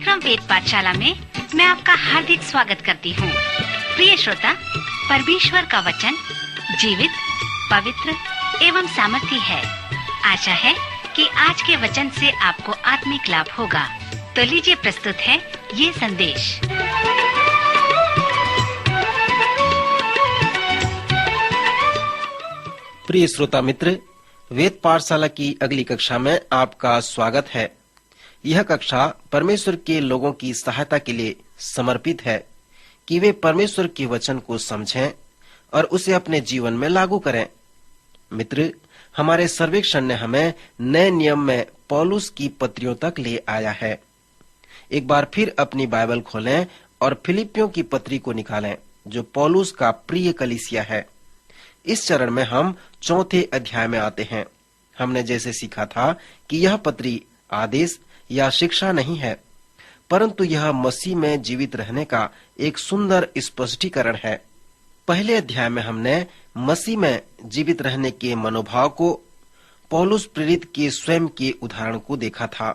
कार्यक्रम वेद पाठशाला में मैं आपका हार्दिक स्वागत करती हूँ। प्रिय श्रोता, परमेश्वर का वचन जीवित, पवित्र एवं सामर्थी है। आशा है कि आज के वचन से आपको आत्मिक लाभ होगा। तो लीजिए प्रस्तुत है ये संदेश। प्रिय श्रोता मित्र, वेद पाठशाला की अगली कक्षा में आपका स्वागत है। यह कक्षा परमेश्वर के लोगों की सहायता के लिए समर्पित है कि वे परमेश्वर के वचन को समझें और उसे अपने जीवन में लागू करें। मित्र, हमारे सर्वेक्षण ने हमें नए नियम में पौलुस की पत्रियों तक ले आया है। एक बार फिर अपनी बाइबल खोलें और फिलिपियों की पत्री को निकालें, जो पौलुस का प्रिय कलीसिया है। इस चरण में हम चौथे अध्याय में आते हैं। हमने जैसे सीखा था कि यह पत्री आदेश या शिक्षा नहीं है, परंतु यह मसीह में जीवित रहने का एक सुंदर स्पष्टीकरण है। पहले अध्याय में हमने मसीह में जीवित रहने के मनोभाव को, पौलुस प्रेरित के स्वयं के उदाहरण को देखा था।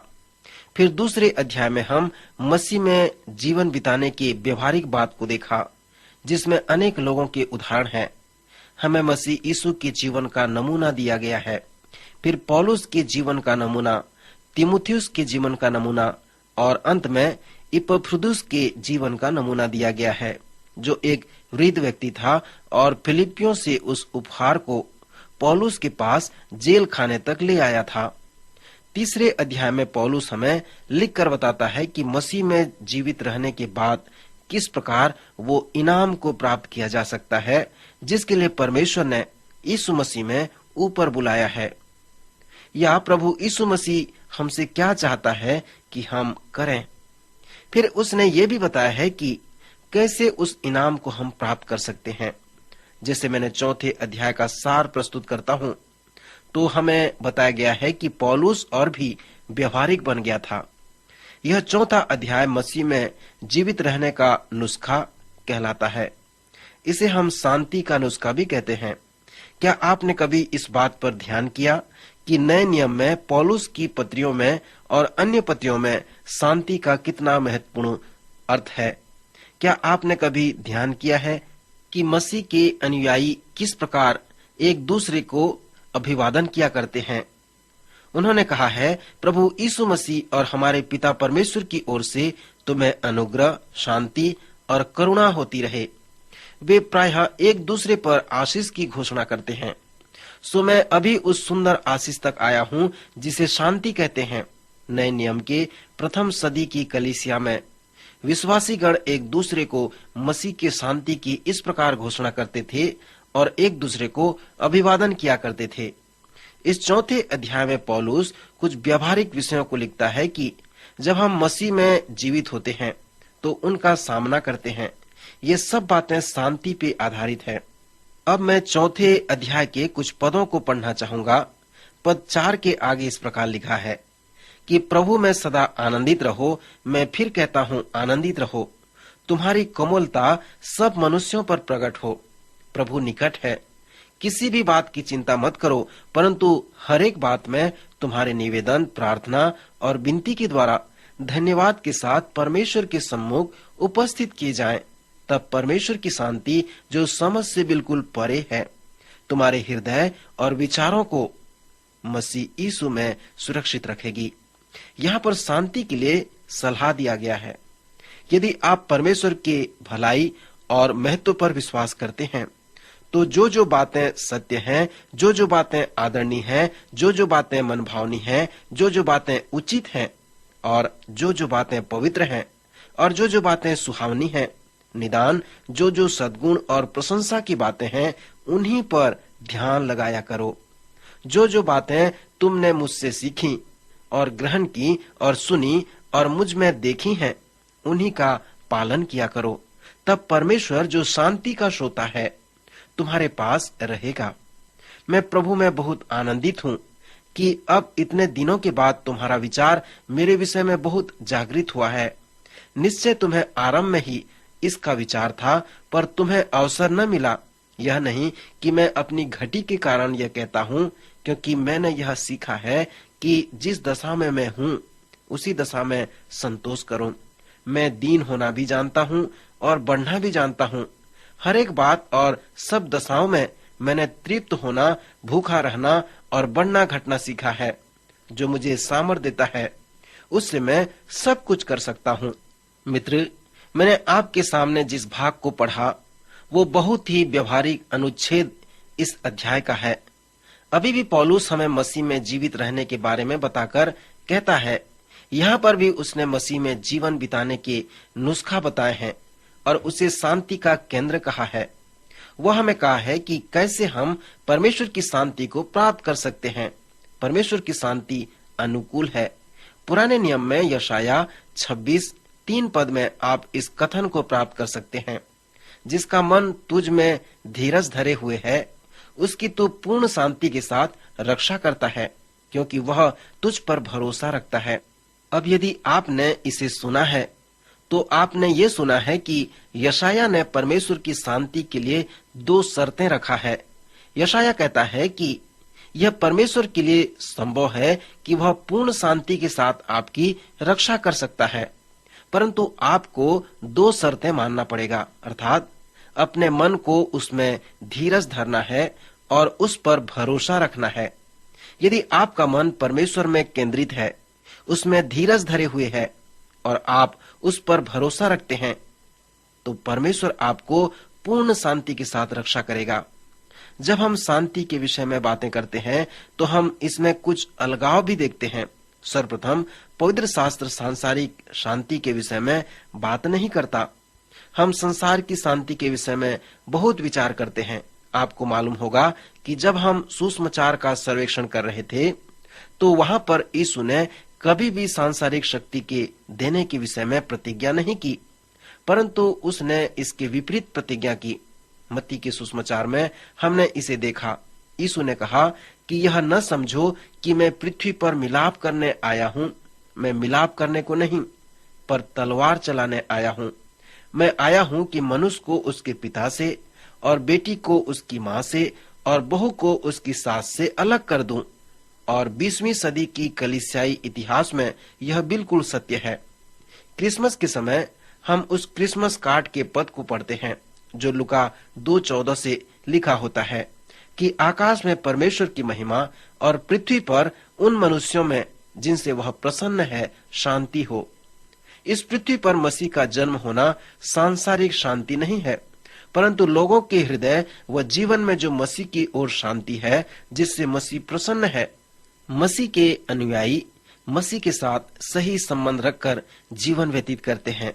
फिर दूसरे अध्याय में हम मसीह में जीवन बिताने के व्यवहारिक बात को देखा, जिसमें अनेक लोगों के उदाहरण हैं। हमें मसीह यीशु के जीवन का नमूना दिया गया है। फिर पौलुस के जीवन का नमूना, तीमुथियुस के जीवन का नमूना और अंत में इपफ्रुदुस के जीवन का नमूना दिया गया है, जो एक वृद्ध व्यक्ति था और फिलिपियों से उस उपहार को पौलुस के पास जेल खाने तक ले आया था। तीसरे अध्याय में पौलुस हमें लिखकर बताता है कि मसीह में जीवित रहने के बाद किस प्रकार वो इनाम को प्राप्त किया जा सकता है, जिसके लिए परमेश्वर ने यीशु मसीह में ऊपर बुलाया है। या प्रभु यीशु मसीह हमसे क्या चाहता है कि हम करें। फिर उसने ये भी बताया है कि कैसे उस इनाम को हम प्राप्त कर सकते हैं। जैसे मैंने चौथे अध्याय का सार प्रस्तुत करता हूँ, तो हमें बताया गया है कि पौलुस और भी व्यवहारिक बन गया था। यह चौथा अध्याय मसीह में जीवित रहने का नुस्खा कहलाता है। इसे हम शांति का नुस्खा भी कहते हैं। क्या आपने कभी इस बात पर ध्यान किया कि नए नियम में पौलुस की पत्रियों में और अन्य पत्रियों में शांति का कितना महत्वपूर्ण अर्थ है? क्या आपने कभी ध्यान किया है कि मसीह के अनुयायी किस प्रकार एक दूसरे को अभिवादन किया करते हैं? उन्होंने कहा है, प्रभु यीशु मसीह और हमारे पिता परमेश्वर की ओर से तुम्हें अनुग्रह, शांति और करुणा होती रहे। वे प्रायः एक दूसरे पर आशीष की घोषणा करते हैं। सो मैं अभी उस सुंदर आशीष तक आया हूँ जिसे शांति कहते हैं। नए नियम के प्रथम सदी की कलीसिया में विश्वासीगण एक दूसरे को मसीह के शांति की इस प्रकार घोषणा करते थे और एक दूसरे को अभिवादन किया करते थे। इस चौथे अध्याय में पौलुस कुछ व्यवहारिक विषयों को लिखता है कि जब हम मसीह में जीवित होते हैं तो उनका सामना करते हैं। ये सब बातें शांति पे आधारित है। अब मैं चौथे अध्याय के कुछ पदों को पढ़ना चाहूंगा। पद 4 के आगे इस प्रकार लिखा है कि प्रभु में सदा आनंदित रहो। मैं फिर कहता हूँ, आनंदित रहो। तुम्हारी कोमलता सब मनुष्यों पर प्रकट हो। प्रभु निकट है। किसी भी बात की चिंता मत करो, परंतु हर एक बात में तुम्हारे निवेदन, प्रार्थना और विनती के द्वारा धन्यवाद के साथ परमेश्वर के सम्मुख उपस्थित किए जाएं। तब परमेश्वर की शांति, जो समझ से बिल्कुल परे है, तुम्हारे हृदय और विचारों को मसीह यीशु में सुरक्षित रखेगी। यहाँ पर शांति के लिए सलाह दिया गया है। यदि आप परमेश्वर के भलाई और महत्व पर विश्वास करते हैं, तो जो जो बातें सत्य हैं, जो जो बातें आदरणीय हैं, जो जो बातें मनभावनी हैं, जो जो बातें उचित हैं और जो जो बातें पवित्र हैं और जो जो बातें सुहावनी हैं, निदान जो जो सद्गुण और प्रशंसा की बातें हैं, उन्हीं पर ध्यान लगाया करो। जो जो बातें तुमने मुझसे सीखी और ग्रहण की और सुनी और मुझ में देखी हैं, उन्हीं का पालन किया करो। तब परमेश्वर, जो शांति का श्रोता है, तुम्हारे पास रहेगा। मैं प्रभु में बहुत आनंदित हूँ कि अब इतने दिनों के बाद तुम्हारा विचार मेरे विषय में बहुत जागृत हुआ है। निश्चय तुम्हें आरंभ में ही इसका विचार था, पर तुम्हें अवसर न मिला। यह नहीं कि मैं अपनी घटी के कारण यह कहता हूँ, क्योंकि मैंने यह सीखा है कि जिस दशा में मैं हूँ उसी दशा में संतोष करूं। मैं दीन होना भी जानता हूं और बढ़ना भी जानता हूं। हर एक बात और सब दशाओं में मैंने तृप्त होना, भूखा रहना और बढ़ना घटना सीखा है। जो मुझे सामर्थ देता है, उससे मैं सब कुछ कर सकता हूं। मित्र, मैंने आपके सामने जिस भाग को पढ़ा वो बहुत ही व्यवहारिक अनुच्छेद इस अध्याय का है। अभी भी पौलुस हमें मसीह में जीवित रहने के बारे में बताकर कहता है। यहाँ पर भी उसने मसीह में जीवन बिताने के नुस्खा बताए हैं और उसे शांति का केंद्र कहा है। वह हमें कहा है कि कैसे हम परमेश्वर की शांति को प्राप्त कर सकते हैं। परमेश्वर की शांति अनुकूल है। पुराने नियम में यशाया 26:3 पद में आप इस कथन को प्राप्त कर सकते हैं, जिसका मन तुझ में धीरज धरे हुए है, उसकी तू पूर्ण शांति के साथ रक्षा करता है, क्योंकि वह तुझ पर भरोसा रखता है। अब यदि आपने इसे सुना है तो आपने ये सुना है कि यशाया ने परमेश्वर की शांति के लिए 2 शर्तें रखा है। यशाया कहता है कि यह परमेश्वर के लिए संभव है कि वह पूर्ण शांति के साथ आपकी रक्षा कर सकता है, परंतु आपको 2 शर्तें मानना पड़ेगा, अर्थात अपने मन को उसमें धीरज धरना है और उस पर भरोसा रखना है। यदि आपका मन परमेश्वर में केंद्रित है, उसमें धीरज धरे हुए है और आप उस पर भरोसा रखते हैं, तो परमेश्वर आपको पूर्ण शांति के साथ रक्षा करेगा। जब हम शांति के विषय में बातें करते हैं तो हम इसमें कुछ अलगाव भी देखते हैं। सर्वप्रथम पवित्र शास्त्र सांसारिक शांति के विषय में बात नहीं करता। हम संसार की शांति के विषय में बहुत विचार करते हैं। आपको मालूम होगा कि जब हम सुसमाचार का सर्वेक्षण कर रहे थे तो वहां पर यीशु ने कभी भी सांसारिक शक्ति के देने के विषय में प्रतिज्ञा नहीं की, परंतु उसने इसके विपरीत प्रतिज्ञा की। मत्ती के सुसमाचार में हमने इसे देखा। यीशु ने कहा कि यह न समझो कि मैं पृथ्वी पर मिलाप करने आया हूँ। मैं मिलाप करने को नहीं, पर तलवार चलाने आया हूँ। मैं आया हूँ कि मनुष्य को उसके पिता से और बेटी को उसकी माँ से और बहू को उसकी सास से अलग कर दूं। और 20वीं सदी की कलीसियाई इतिहास में यह बिल्कुल सत्य है। क्रिसमस के समय हम उस क्रिसमस कार्ड के पद को पढ़ते हैं जो लुका 2:14 से लिखा होता है कि आकाश में परमेश्वर की महिमा और पृथ्वी पर उन मनुष्यों में जिनसे वह प्रसन्न है शांति हो। इस पृथ्वी पर मसीह का जन्म होना सांसारिक शांति नहीं है, परंतु लोगों के हृदय व जीवन में जो मसीह की ओर शांति है, जिससे मसीह प्रसन्न है। मसीह के अनुयायी मसीह के साथ सही संबंध रखकर जीवन व्यतीत करते हैं।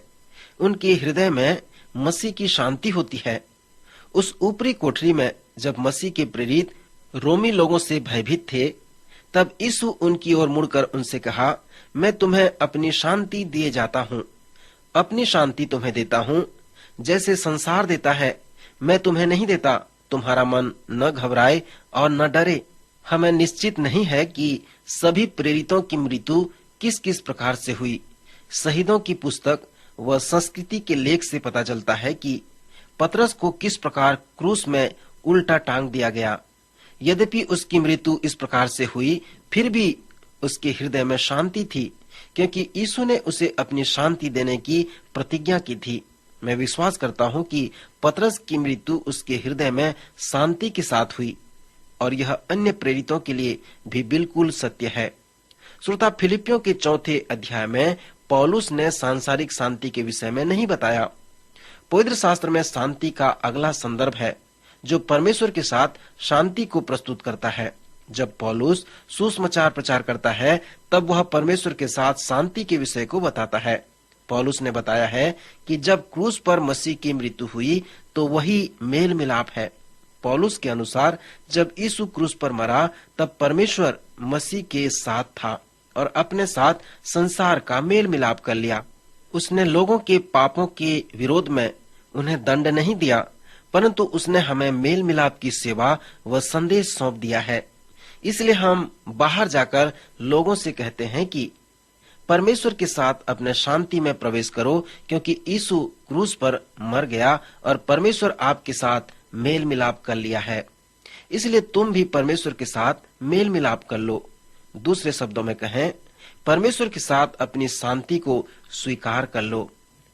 उनके हृदय में मसीह की शांति होती है। उस ऊपरी कोठरी में जब मसीह के प्रेरित रोमी लोगों से भयभीत थे, तब यीशु उनकी ओर मुड़कर उनसे कहा, मैं तुम्हें अपनी शांति दिए जाता हूँ। अपनी शांति तुम्हें देता हूँ, जैसे संसार देता है मैं तुम्हें नहीं देता। तुम्हारा मन न घबराए और न डरे। हमें निश्चित नहीं है कि सभी प्रेरितों की मृत्यु किस किस प्रकार से हुई। शहीदों की पुस्तक व संस्कृति के लेख से पता चलता है कि पतरस को किस प्रकार क्रूस में उल्टा टांग दिया गया। यद्यपि उसकी मृत्यु इस प्रकार से हुई, फिर भी उसके हृदय में शांति थी, क्योंकि यीशु ने उसे अपनी शांति देने की प्रतिज्ञा की थी। मैं विश्वास करता हूँ कि पतरस की मृत्यु उसके हृदय में शांति के साथ हुई, और यह अन्य प्रेरितों के लिए भी बिल्कुल सत्य है। श्रोता, फिलिपियों के 4 अध्याय में पौलुस ने सांसारिक शांति के विषय में नहीं बताया। पवित्र शास्त्र में शांति का अगला संदर्भ है जो परमेश्वर के साथ शांति को प्रस्तुत करता है। जब पौलुस सुसमाचार प्रचार करता है, तब वह परमेश्वर के साथ शांति के विषय को बताता है। पौलुस ने बताया है कि जब क्रूस पर मसीह की मृत्यु हुई तो वही मेल मिलाप है। पौलुस के अनुसार जब यीशु क्रूस पर मरा, तब परमेश्वर मसीह के साथ था और अपने साथ संसार का मेल मिलाप कर लिया। उसने लोगों के पापों के विरोध में उन्हें दंड नहीं दिया, परंतु उसने हमें मेल मिलाप की सेवा व संदेश सौंप दिया है। इसलिए हम बाहर जाकर लोगों से कहते हैं कि परमेश्वर के साथ अपने शांति में प्रवेश करो, क्योंकि यीशु क्रूस पर मर गया और परमेश्वर आपके साथ मेल मिलाप कर लिया है। इसलिए तुम भी परमेश्वर के साथ मेल मिलाप कर लो। दूसरे शब्दों में कहें, परमेश्वर के साथ अपनी शांति को स्वीकार कर लो।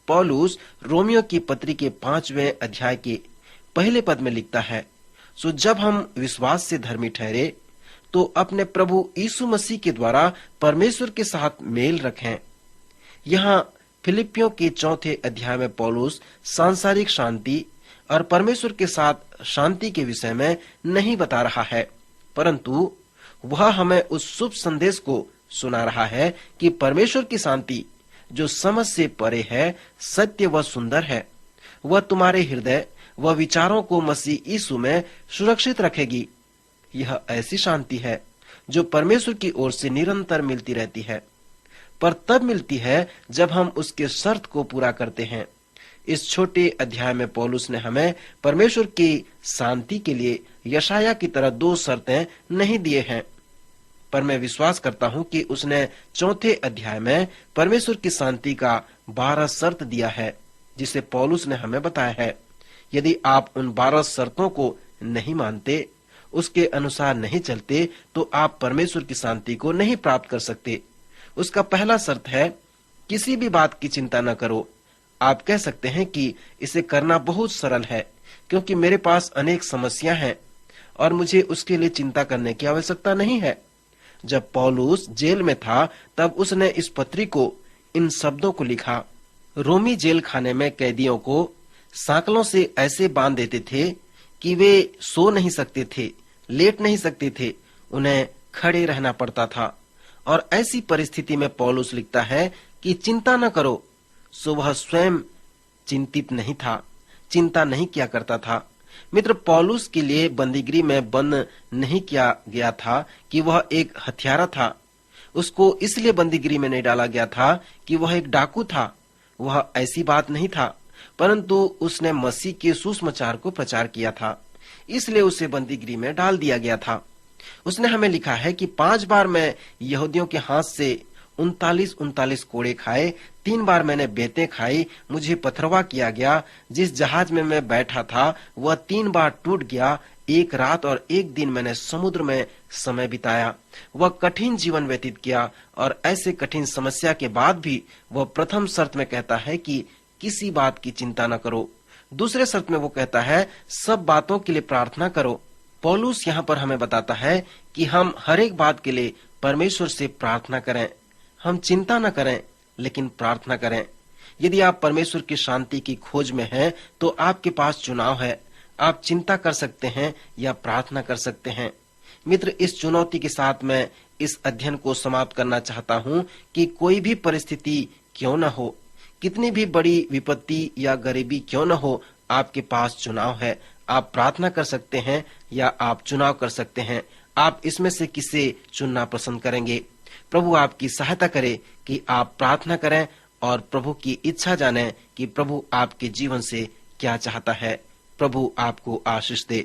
पौलुस रोमियो की पत्री के 5वें अध्याय के पहले पद में लिखता है, सो जब हम विश्वास से धर्मी ठहरे तो अपने प्रभु यीशु मसीह के द्वारा परमेश्वर के साथ मेल रखें। यहाँ फिलिपियों के 4 अध्याय में पौलुस सांसारिक शांति और परमेश्वर के साथ शांति के विषय में नहीं बता रहा है, परंतु वह हमें उस शुभ संदेश को सुना रहा है कि परमेश्वर की शांति जो समझ से परे है, सत्य व सुंदर है, वह तुम्हारे हृदय व विचारों को मसीह यीशु में सुरक्षित रखेगी। यह ऐसी शांति है जो परमेश्वर की ओर से निरंतर मिलती रहती है, पर तब मिलती है जब हम उसके शर्त को पूरा करते हैं। इस छोटे अध्याय में पौलुस ने हमें परमेश्वर की शांति के लिए यशाया की तरह 2 शर्तें नहीं दिए हैं, पर मैं विश्वास करता हूं कि उसने 4 अध्याय में परमेश्वर की शांति का 12 शर्त दिया है, जिसे पौलुस ने हमें बताया है। यदि आप उन 12 शर्तों को नहीं मानते, उसके अनुसार नहीं चलते, तो आप परमेश्वर की शांति को नहीं प्राप्त कर सकते। उसका पहला शर्त है, किसी भी बात की चिंता न करो। आप कह सकते हैं कि इसे करना बहुत सरल है, क्योंकि मेरे पास अनेक समस्याएं हैं और मुझे उसके लिए चिंता करने की आवश्यकता नहीं है। जब पौलुस जेल में था, तब उसने इस पत्री को इन शब्दों को लिखा। रोमी जेल खाने में कैदियों को सांकलों से ऐसे बांध देते थे कि वे सो नहीं सकते थे, लेट नहीं सकते थे, उन्हें खड़े रहना पड़ता था। और ऐसी परिस्थिति में पौलुस लिखता है कि चिंता न करो। सो वह स्वयं चिंतित नहीं था, चिंता नहीं किया करता था। मित्र, पौलुस के लिए बंदीगृह में बंद नहीं किया गया था कि वह एक हत्यारा था। उसको इसलिए बंदीगृह में नहीं डाला गया था कि वह एक डाकू था। वह ऐसी बात नहीं था, परंतु उसने मसीह के सुसमाचार को प्रचार किया था, इसलिए उसे बंदीगृह में डाल दिया गया था। उसने हमें लिखा है कि 5 बार मैं यहूदियों के हाथ से 39 कोड़े खाए, 3 बार मैंने बेतें खाई, मुझे पथरवा किया गया। जिस जहाज में मैं बैठा था वह 3 बार टूट गया। 1 रात और 1 दिन मैंने समुद्र में समय बिताया। वह कठिन जीवन व्यतीत किया, और ऐसे कठिन समस्या के बाद भी वह प्रथम शर्त में कहता है कि किसी बात की चिंता न करो। दूसरे शर्त में वो कहता है, सब बातों के लिए प्रार्थना करो। पौलुस यहाँ पर हमें बताता है कि हम हर एक बात के लिए परमेश्वर से प्रार्थना करें। हम चिंता न करें, लेकिन प्रार्थना करें। यदि आप परमेश्वर की शांति की खोज में हैं, तो आपके पास चुनाव है। आप चिंता कर सकते हैं या प्रार्थना कर सकते हैं। मित्र, इस चुनौती के साथ मैं इस अध्ययन को समाप्त करना चाहता हूँ कि कोई भी परिस्थिति क्यों न हो, कितनी भी बड़ी विपत्ति या गरीबी क्यों न हो, आपके पास चुनाव है। आप प्रार्थना कर सकते हैं या आप चुनाव कर सकते हैं। आप इसमें से किसे चुनना पसंद करेंगे? प्रभु आपकी सहायता करे कि आप प्रार्थना करें और प्रभु की इच्छा जानें कि प्रभु आपके जीवन से क्या चाहता है। प्रभु आपको आशीष दे।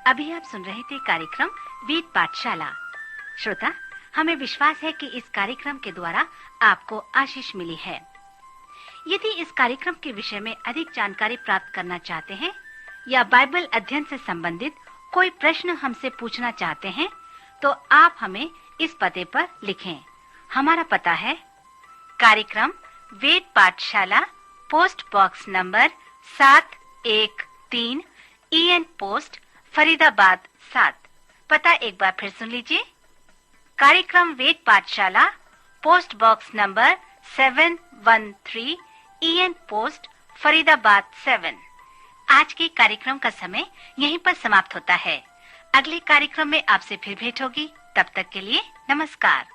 अभी आप सुन रहे थे कार्यक्रम वेद पाठशाला। श्रोता, हमें विश्वास है कि इस कार्यक्रम के द्वारा आपको आशीष मिली है। यदि इस कार्यक्रम के विषय में अधिक जानकारी प्राप्त करना चाहते हैं या बाइबल अध्ययन से संबंधित कोई प्रश्न हमसे पूछना चाहते हैं, तो आप हमें इस पते पर लिखें। हमारा पता है कार्यक्रम वेद पाठशाला, post box number 713 EN post, Faridabad 7। पता एक बार फिर सुन लीजिए। कार्यक्रम वेद पाठशाला, post box number 713 EN post, Faridabad 7। आज के कार्यक्रम का समय यहीं पर समाप्त होता है। अगले कार्यक्रम में आपसे फिर भेंट होगी। तब तक के लिए नमस्कार।